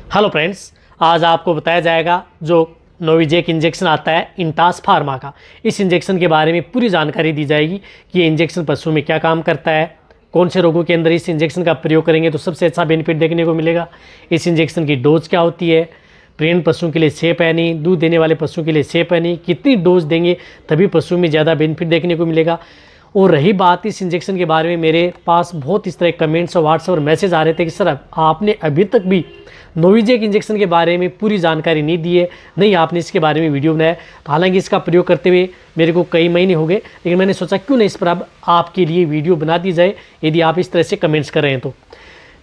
Hello friends, आज आपको बताया जाएगा जो नोविजेक इंजेक्शन आता है इंटास फार्मा का। इस इंजेक्शन के बारे में पूरी जानकारी दी जाएगी कि ये इंजेक्शन पशु में क्या काम करता है, कौन से रोगों के अंदर इस इंजेक्शन का प्रयोग करेंगे तो सबसे अच्छा बेनिफिट देखने को मिलेगा, इस इंजेक्शन की डोज क्या होती है, प्रेग्नेंट पशु के लिए सेफ है नहीं, दूध देने वाले पशु के लिए सेफ है नहीं, कितनी डोज देंगे तभी पशु में ज़्यादा बेनिफिट देखने को मिलेगा। और रही बात इस इंजेक्शन के बारे में, मेरे पास बहुत इस तरह कमेंट्स और व्हाट्सएप और मैसेज आ रहे थे कि सर आपने अभी तक भी नोविजेक इंजेक्शन के बारे में पूरी जानकारी नहीं दी है, नहीं आपने इसके बारे में वीडियो बनाया। तो हालांकि इसका प्रयोग करते हुए मेरे को कई महीने हो गए, लेकिन मैंने सोचा क्यों नहीं इस पर अब आपके लिए वीडियो बना दी जाए यदि आप इस तरह से कमेंट्स कर रहे हैं। तो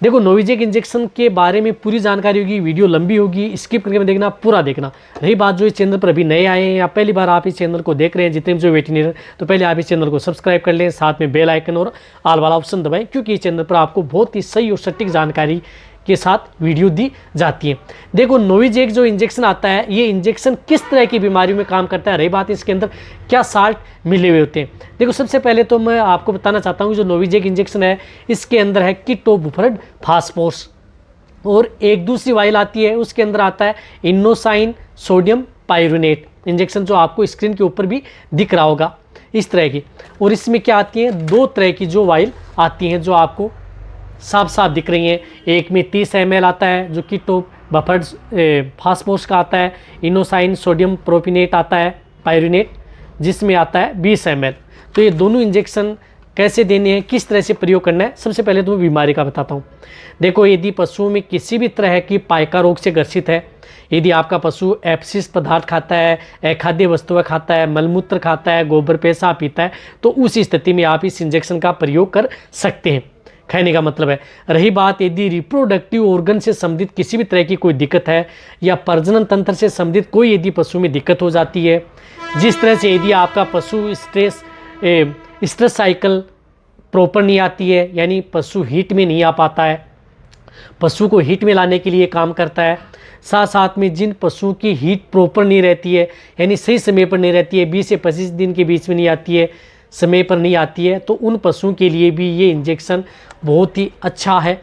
देखो, नोविजेक इंजेक्शन के बारे में पूरी जानकारी होगी, वीडियो लंबी होगी, स्किप करके देखना, पूरा देखना। रही बात जो इस चैनल पर अभी नए आए हैं या पहली बार आप इस चैनल को देख रहे हैं, जितने भी जो वेटरनरी, तो पहले आप इस चैनल को सब्सक्राइब कर लें, साथ में बेल आइकन और ऑल वाला ऑप्शन दबाएं, क्योंकि इस चैनल पर आपको बहुत ही सही और सटीक जानकारी के साथ वीडियो दी जाती है। देखो, नोविजेक जो इंजेक्शन आता है, ये इंजेक्शन किस तरह की बीमारियों में काम करता है, रही बात इसके अंदर क्या साल्ट मिले हुए होते हैं। देखो, सबसे पहले तो मैं आपको बताना चाहता हूँ जो नोविजेक इंजेक्शन है, इसके अंदर है कीटोबुफरेट फास्फोर्स, और एक दूसरी वाइल आती है उसके अंदर आता है इनोसाइन सोडियम पाइरुनेट इंजेक्शन, जो आपको स्क्रीन के ऊपर भी दिख रहा होगा इस तरह की। और इसमें क्या आती हैं, दो तरह की जो वाइल आती हैं जो आपको साफ साफ दिख रही हैं। एक में 30 ml आता है जो कीटोबुफरेट फास्फोर्स का आता है, इनोसाइन सोडियम प्रोपिनेट आता है पाइरुनेट जिसमें आता है 20 ml। तो ये दोनों इंजेक्शन कैसे देने हैं, किस तरह से प्रयोग करना है, सबसे पहले तो मैं बीमारी का बताता हूँ। देखो, यदि पशुओं में किसी भी तरह की पाइका रोग से ग्रसित है, यदि आपका पशु एप्सिस पदार्थ खाता है, अखाद्य वस्तुएं खाता है, मलमूत्र खाता है, गोबर पेशाब पीता है, तो उस स्थिति में आप इस इंजेक्शन का प्रयोग कर सकते हैं। कहने का मतलब है, रही बात यदि रिप्रोडक्टिव ऑर्गन से संबंधित किसी भी तरह की कोई दिक्कत है या प्रजनन तंत्र से संबंधित कोई यदि पशु में दिक्कत हो जाती है, जिस तरह से यदि आपका पशु स्ट्रेस साइकिल प्रॉपर नहीं आती है, यानी पशु हीट में नहीं आ पाता है, पशु को हीट में लाने के लिए काम करता है। साथ साथ में जिन पशुओं की हीट प्रॉपर नहीं रहती है, यानी सही समय पर नहीं रहती है, 20 से 25 दिन के बीच में नहीं आती है, समय पर नहीं आती है, तो उन पशुओं के लिए भी ये इंजेक्शन बहुत ही अच्छा है।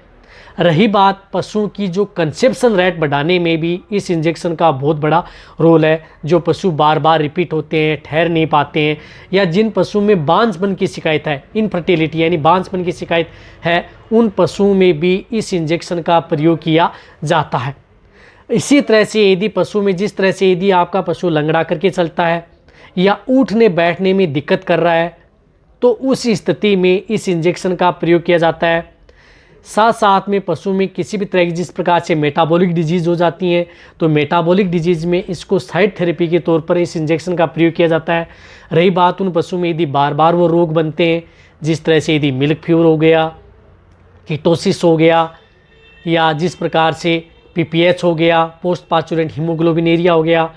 रही बात पशुओं की जो कंसेप्शन रेट बढ़ाने में भी इस इंजेक्शन का बहुत बड़ा रोल है। जो पशु बार बार रिपीट होते हैं, ठहर नहीं पाते हैं, या जिन पशुओं में बांझपन की शिकायत है, इनफर्टिलिटी यानी बांझपन की शिकायत है, उन पशुओं में भी इस इंजेक्शन का प्रयोग किया जाता है। इसी तरह से यदि पशु में जिस तरह से यदि आपका पशु लंगड़ा करके चलता है या उठने बैठने में दिक्कत कर रहा है, तो उस स्थिति में इस इंजेक्शन का प्रयोग किया जाता है। साथ साथ में पशु में किसी भी तरह की जिस प्रकार से मेटाबॉलिक डिजीज़ हो जाती हैं, तो मेटाबॉलिक डिजीज़ में इसको साइड थेरेपी के तौर पर इस इंजेक्शन का प्रयोग किया जाता है। रही बात उन पशु में यदि बार बार वो रोग बनते हैं, जिस तरह से यदि मिल्क फीवर हो गया, कीटोसिस हो गया, या जिस प्रकार से PPH हो गया, पोस्ट पार्चुरेंट हीमोग्लोबिनेरिया हो गया,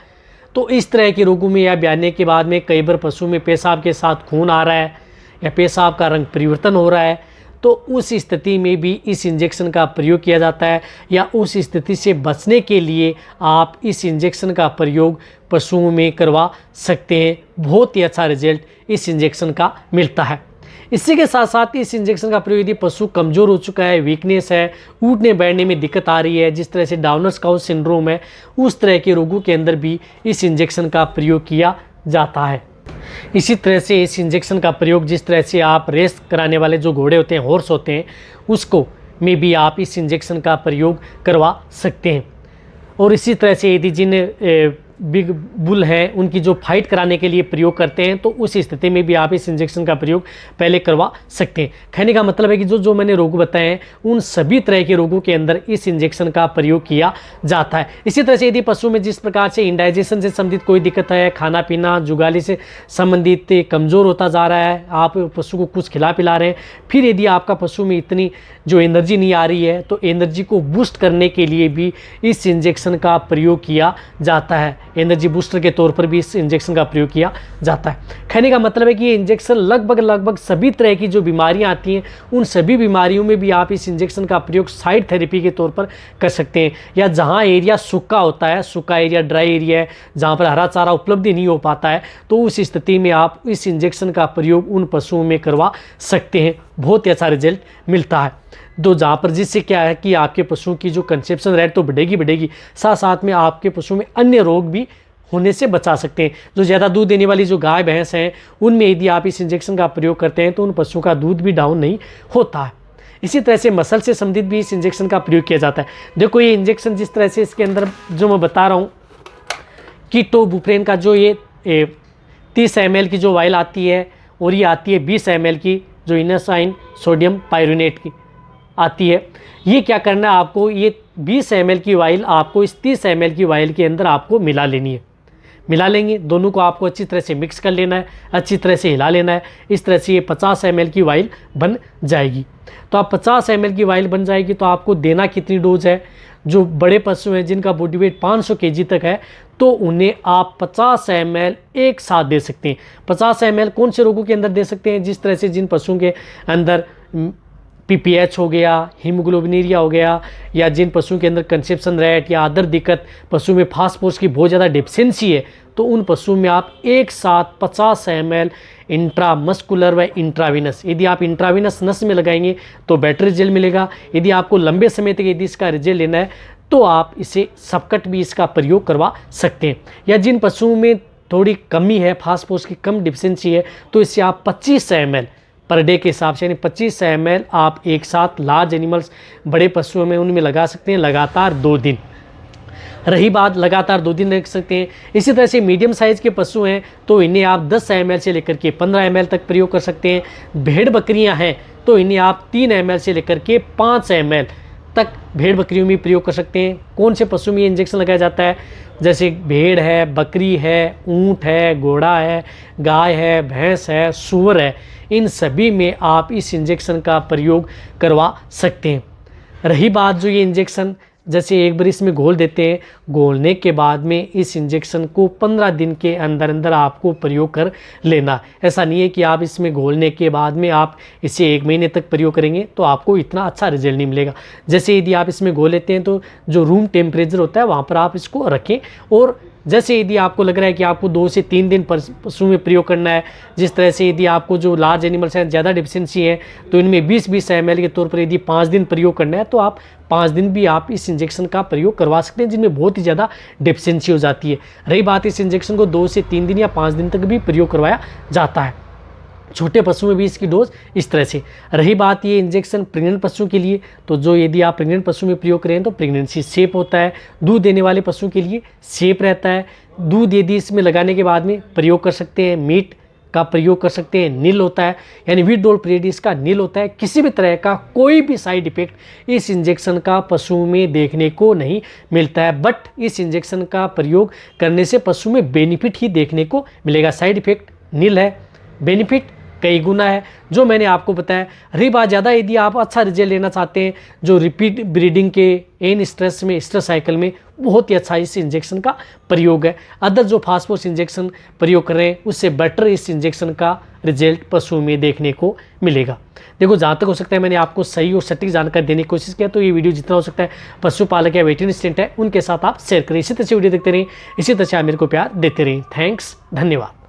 तो इस तरह के रोगों में या ब्याने के बाद में कई बार पशु में पेशाब के साथ खून आ रहा है या पेशाब का रंग परिवर्तन हो रहा है, तो उस स्थिति में भी इस इंजेक्शन का प्रयोग किया जाता है। या उस स्थिति से बचने के लिए आप इस इंजेक्शन का प्रयोग पशुओं में करवा सकते हैं। बहुत ही अच्छा रिजल्ट इस इंजेक्शन का मिलता है। इसी के साथ साथ इस इंजेक्शन का प्रयोग यदि पशु कमज़ोर हो चुका है, वीकनेस है, उठने बैठने में दिक्कत आ रही है, जिस तरह से डाउनर्स काउच सिंड्रोम है, उस तरह के रोगों के अंदर भी इस इंजेक्शन का प्रयोग किया जाता है। इसी तरह से इस इंजेक्शन का प्रयोग जिस तरह से आप रेस कराने वाले जो घोड़े होते हैं, हॉर्स होते हैं, उसको में भी आप इस इंजेक्शन का प्रयोग करवा सकते हैं। और इसी तरह से यदि जिन बिग बुल है उनकी जो फाइट कराने के लिए प्रयोग करते हैं, तो उस स्थिति में भी आप इस इंजेक्शन का प्रयोग पहले करवा सकते हैं। कहने का मतलब है कि जो मैंने रोग बताए हैं, उन सभी तरह के रोगों के अंदर इस इंजेक्शन का प्रयोग किया जाता है। इसी तरह से यदि पशु में जिस प्रकार से इंडाइजेशन से संबंधित कोई दिक्कत है, खाना पीना जुगाली से संबंधित कमज़ोर होता जा रहा है, आप पशु को कुछ खिला पिला रहे हैं, फिर यदि आपका पशु में इतनी जो एनर्जी नहीं आ रही है, तो एनर्जी को बूस्ट करने के लिए भी इस इंजेक्शन का प्रयोग किया जाता है। एनर्जी बूस्टर के तौर पर भी इस इंजेक्शन का प्रयोग किया जाता है। कहने का मतलब है कि ये इंजेक्शन लगभग सभी तरह की जो बीमारियां आती हैं, उन सभी बीमारियों में भी आप इस इंजेक्शन का प्रयोग साइड थेरेपी के तौर पर कर सकते हैं। या जहां एरिया सूखा होता है, सूखा एरिया, ड्राई एरिया है, जहां पर हरा चारा उपलब्ध नहीं हो पाता है, तो उस स्थिति में आप इस इंजेक्शन का प्रयोग उन पशुओं में करवा सकते हैं। बहुत ही अच्छा रिजल्ट मिलता है। तो जहाँ पर जिससे क्या है कि आपके पशुओं की जो कंसेप्शन रेट तो बढ़ेगी, साथ साथ में आपके पशुओं में अन्य रोग भी होने से बचा सकते हैं। जो ज़्यादा दूध देने वाली जो गाय भैंस हैं, उनमें यदि आप इस इंजेक्शन का प्रयोग करते हैं तो उन पशुओं का दूध भी डाउन नहीं होता है। इसी तरह से मसल से संबंधित भी इस इंजेक्शन का प्रयोग किया जाता है। देखो ये इंजेक्शन जिस तरह से इसके अंदर जो मैं बता रहा हूँ, कीटोबुप्रेन का जो ये 30 ml की जो वाइल आती है, और ये आती है 20 ml की जो इनोसाइन सोडियम पायरुनेट की आती है। ये क्या करना है आपको, ये 20 ml की वाइल आपको इस 30 ml की वाइल के अंदर आपको मिला लेनी है। मिला लेंगे, दोनों को आपको अच्छी तरह से मिक्स कर लेना है, अच्छी तरह से हिला लेना है। इस तरह से ये 50 ml की वाइल बन जाएगी। तो आप 50 ml की वाइल बन जाएगी तो आपको देना कितनी डोज है, जो बड़े पशु हैं जिनका बॉडी वेट 500 kg तक है, तो उन्हें आप 50 ml एक साथ दे सकते हैं। 50 ml कौन से रोगों के अंदर दे सकते हैं, जिस तरह से जिन पशुओं के अंदर PPH हो गया, हीमोग्लोबिनीरिया हो गया, या जिन पशुओं के अंदर कंसेप्शन रेट या अदर दिक्कत, पशु में फास्फोरस की बहुत ज़्यादा डिफिशियंसी है, तो उन पशुओं में आप एक साथ 50 ml इंट्रामस्कुलर व इंट्राविनस, यदि आप इंट्राविनस नस में लगाएंगे तो बेटर रिजल्ट मिलेगा। यदि आपको लंबे समय तक यदि इसका रिजल्ट लेना है तो आप इसे सबकट भी इसका प्रयोग करवा सकते हैं। या जिन पशुओं में थोड़ी कमी है, फास्फोरस की कम डिफिशियंसी है, तो इससे आप 25 ml पर डे के हिसाब से, यानी 25 ml आप एक साथ लार्ज एनिमल्स बड़े पशुओं में उनमें लगा सकते हैं लगातार 2 दिन। रही बात लगातार 2 दिन रख सकते हैं। इसी तरह से मीडियम साइज़ के पशु हैं तो इन्हें आप 10 ml से लेकर के 15 ml तक प्रयोग कर सकते हैं। भेड़ बकरियां हैं तो इन्हें आप 3 ml से लेकर के 5 ml तक भेड़ बकरियों में प्रयोग कर सकते हैं। कौन से पशु में ये इंजेक्शन लगाया जाता है, जैसे भेड़ है, बकरी है, ऊँट है, घोड़ा है, गाय है, भैंस है, सूअर है, इन सभी में आप इस इंजेक्शन का प्रयोग करवा सकते हैं। रही बात जो ये इंजेक्शन जैसे एक बार इसमें घोल देते हैं, घोलने के बाद में इस इंजेक्शन को 15 दिन के अंदर अंदर आपको प्रयोग कर लेना। ऐसा नहीं है कि आप इसमें घोलने के बाद में आप इसे 1 महीने तक प्रयोग करेंगे तो आपको इतना अच्छा रिजल्ट नहीं मिलेगा। जैसे यदि आप इसमें घोल लेते हैं तो जो रूम टेम्परेचर होता है वहाँ पर आप इसको रखें, और जैसे यदि आपको लग रहा है कि आपको 2 से 3 दिन पशु में प्रयोग करना है, जिस तरह से यदि आपको जो लार्ज एनिमल्स हैं ज़्यादा डिफिशियंसी है तो इनमें 20-20 ml के तौर पर यदि 5 दिन प्रयोग करना है तो आप 5 दिन भी आप इस इंजेक्शन का प्रयोग करवा सकते हैं, जिनमें बहुत ही ज़्यादा डिफिशियंसी हो जाती है। रही बात, इस इंजेक्शन को 2 से 3 दिन या 5 दिन तक भी प्रयोग करवाया जाता है। छोटे पशु में भी इसकी डोज इस तरह से। रही बात ये इंजेक्शन प्रेग्नेंट पशु के लिए, तो जो यदि आप प्रेग्नेंट पशु में प्रयोग करें तो प्रेगनेंसी सेफ होता है। दूध देने वाले पशु के लिए सेफ रहता है। दूध यदि इसमें लगाने के बाद में प्रयोग कर सकते हैं, मीट का प्रयोग कर सकते हैं, नील होता है, यानी विथड्रॉल पीरियड इसका नील होता है। किसी भी तरह का कोई भी साइड इफेक्ट इस इंजेक्शन का पशु में देखने को नहीं मिलता है, बट इस इंजेक्शन का प्रयोग करने से पशु में बेनिफिट ही देखने को मिलेगा। साइड इफेक्ट नील है, बेनिफिट कई गुना है जो मैंने आपको बताया। रही बात ज़्यादा यदि आप अच्छा रिजल्ट लेना चाहते हैं, जो रिपीट ब्रीडिंग के एन स्ट्रेस में, स्ट्रेस साइकिल में बहुत ही अच्छा इस इंजेक्शन का प्रयोग है। अदर जो फास्फोरस इंजेक्शन प्रयोग कर रहे हैं उससे बेटर इस इंजेक्शन का रिजल्ट पशु में देखने को मिलेगा। देखो, जहाँ तक हो सकता है मैंने आपको सही और सटीक जानकारी देने की कोशिश किया, तो ये वीडियो जितना हो सकता है पशुपालक या वेटरनरी असिस्टेंट है उनके साथ आप शेयर करें। इसी तरह से वीडियो देखते रहें, इसी तरह से आप मेरे को प्यार देते रहें। थैंक्स, धन्यवाद।